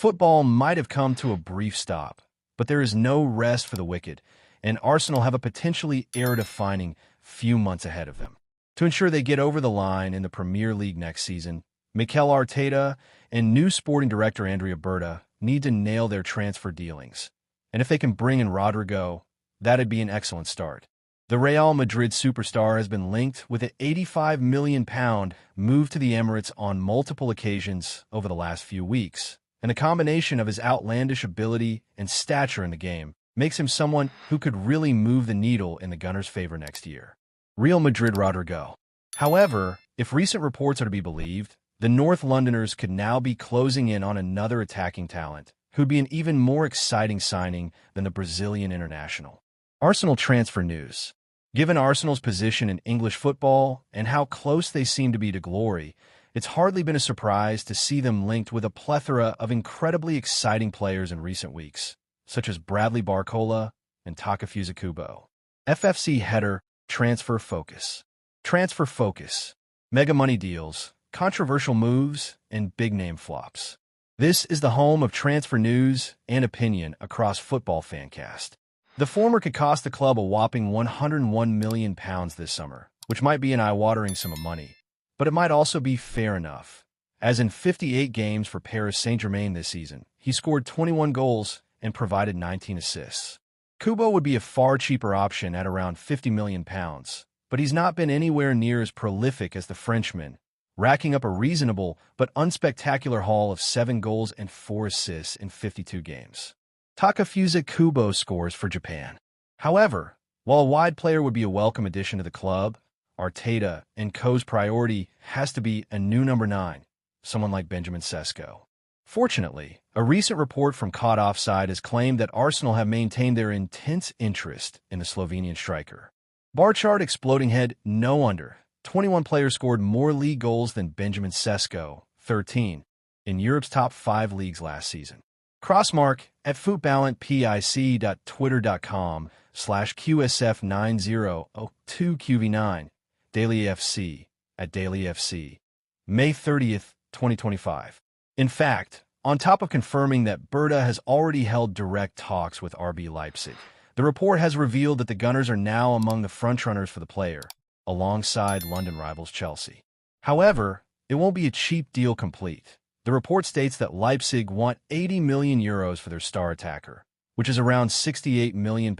Football might have come to a brief stop, but there is no rest for the wicked, and Arsenal have a potentially era-defining few months ahead of them. To ensure they get over the line in the Premier League next season, Mikel Arteta and new sporting director Andrea Berta need to nail their transfer dealings. And if they can bring in Rodrigo, that'd be an excellent start. The Real Madrid superstar has been linked with an £85 million move to the Emirates on multiple occasions over the last few weeks, and a combination of his outlandish ability and stature in the game makes him someone who could really move the needle in the Gunners' favor next year. Real Madrid Rodrigo. However, if recent reports are to be believed, the North Londoners could now be closing in on another attacking talent, who'd be an even more exciting signing than the Brazilian international. Arsenal transfer news. Given Arsenal's position in English football and how close they seem to be to glory, it's hardly been a surprise to see them linked with a plethora of incredibly exciting players in recent weeks, such as Bradley Barcola and Takefusa Kubo. FFC header, transfer focus. Transfer focus. Mega money deals, controversial moves, and big-name flops. This is the home of transfer news and opinion across Football Fancast. The former could cost the club a whopping £101 million this summer, which might be an eye-watering sum of money, but it might also be fair enough. As in 58 games for Paris Saint-Germain this season, he scored 21 goals and provided 19 assists. Kubo would be a far cheaper option at around £50 million, but he's not been anywhere near as prolific as the Frenchman, racking up a reasonable but unspectacular haul of 7 goals and 4 assists in 52 games. Takefusa Kubo scores for Japan. However, while a wide player would be a welcome addition to the club, Arteta and co.'s priority has to be a new number 9, someone like Benjamin Sesko. Fortunately, a recent report from Caught Offside has claimed that Arsenal have maintained their intense interest in the Slovenian striker. Bar chart exploding head, no wonder. 21 players scored more league goals than Benjamin Sesko, 13, in Europe's top 5 leagues last season. Crossmark at footballant.twitter.com/QSF9002QV9, Daily FC at Daily FC, May 30th, 2025. In fact, on top of confirming that Berta has already held direct talks with RB Leipzig, the report has revealed that the Gunners are now among the frontrunners for the player, alongside London rivals Chelsea. However, it won't be a cheap deal complete. The report states that Leipzig want €80 million for their star attacker, which is around £68 million,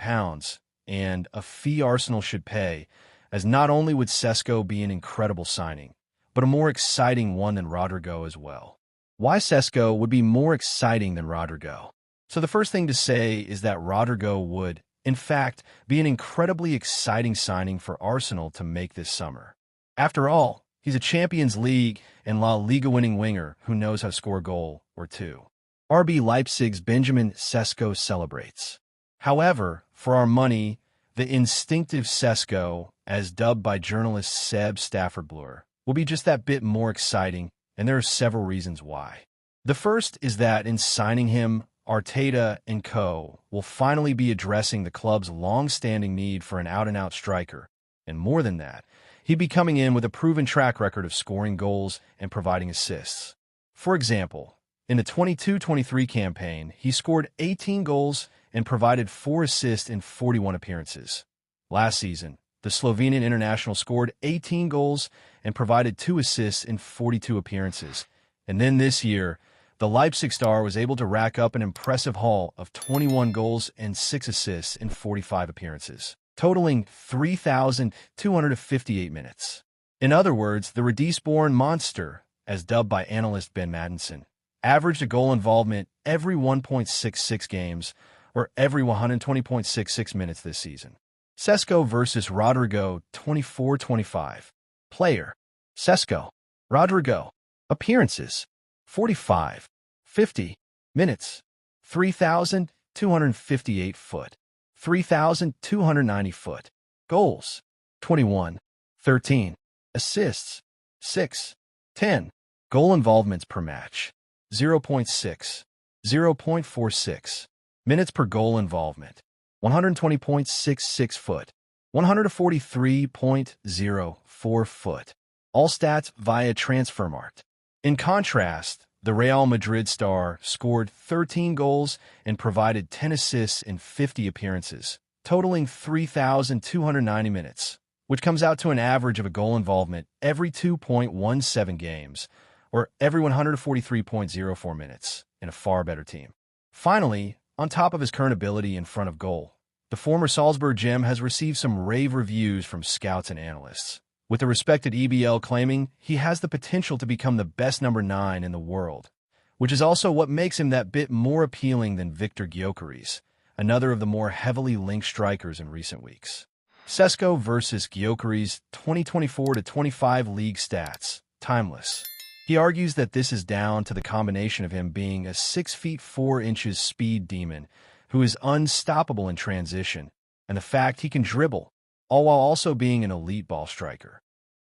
and a fee Arsenal should pay, as not only would Sesko be an incredible signing, but a more exciting one than Rodrigo as well. Why Sesko would be more exciting than Rodrigo? So the first thing to say is that Rodrigo would, in fact, be an incredibly exciting signing for Arsenal to make this summer. After all, he's a Champions League and La Liga winning winger who knows how to score a goal or two. RB Leipzig's Benjamin Sesko celebrates. However, for our money, the instinctive Sesko, as dubbed by journalist Seb Stafford-Bloor, will be just that bit more exciting, and there are several reasons why. The first is that in signing him, Arteta and co. will finally be addressing the club's long-standing need for an out-and-out striker, and more than that, he'd be coming in with a proven track record of scoring goals and providing assists. For example, in the 22-23 campaign, he scored 18 goals and provided 4 assists in 41 appearances. Last season, the Slovenian international scored 18 goals and provided 2 assists in 42 appearances. And then this year, the Leipzig star was able to rack up an impressive haul of 21 goals and 6 assists in 45 appearances, totaling 3,258 minutes. In other words, the Redies-born monster, as dubbed by analyst Ben Madison, averaged a goal involvement every 1.66 games, or every 120.66 minutes this season. Sesko versus Rodrigo 24-25. Player: Sesko. Rodrigo. Appearances: 45. 50. Minutes: 3,258 foot. 3,290 foot. Goals: 21. 13. Assists: 6. 10. Goal involvements per match: 0.6. 0.46. Minutes per goal involvement: 120.66 foot. 143.04 foot. All stats via Transfermarkt. In contrast, The Real Madrid star scored 13 goals and provided 10 assists in 50 appearances, totaling 3,290 minutes, which comes out to an average of a goal involvement every 2.17 games, or every 143.04 minutes, in a far better team. Finally, on top of his current ability in front of goal, the former Salzburg gem has received some rave reviews from scouts and analysts, with the respected EBL claiming he has the potential to become the best number 9 in the world, which is also what makes him that bit more appealing than Victor Gyökeres, another of the more heavily linked strikers in recent weeks. Šeško versus Gyökeres 2024-25 league stats, timeless. He argues that this is down to the combination of him being a 6 feet 4 inches speed demon who is unstoppable in transition, and the fact he can dribble, all while also being an elite ball striker.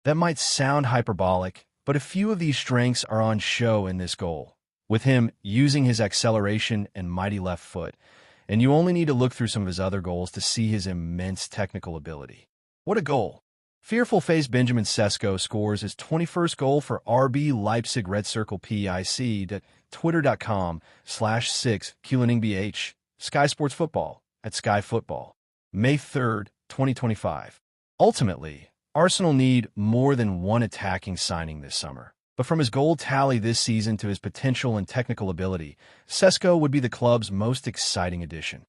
That might sound hyperbolic, but a few of these strengths are on show in this goal, with him using his acceleration and mighty left foot, and you only need to look through some of his other goals to see his immense technical ability. What a goal! Fearful-faced Benjamin Šeško scores his 21st goal for RB Leipzig Red Circle PIC at twitter.com/6QLNBH, Sky Sports Football, at Sky Football. May 3rd, 2025. Ultimately, Arsenal need more than one attacking signing this summer. But from his goal tally this season to his potential and technical ability, Šeško would be the club's most exciting addition.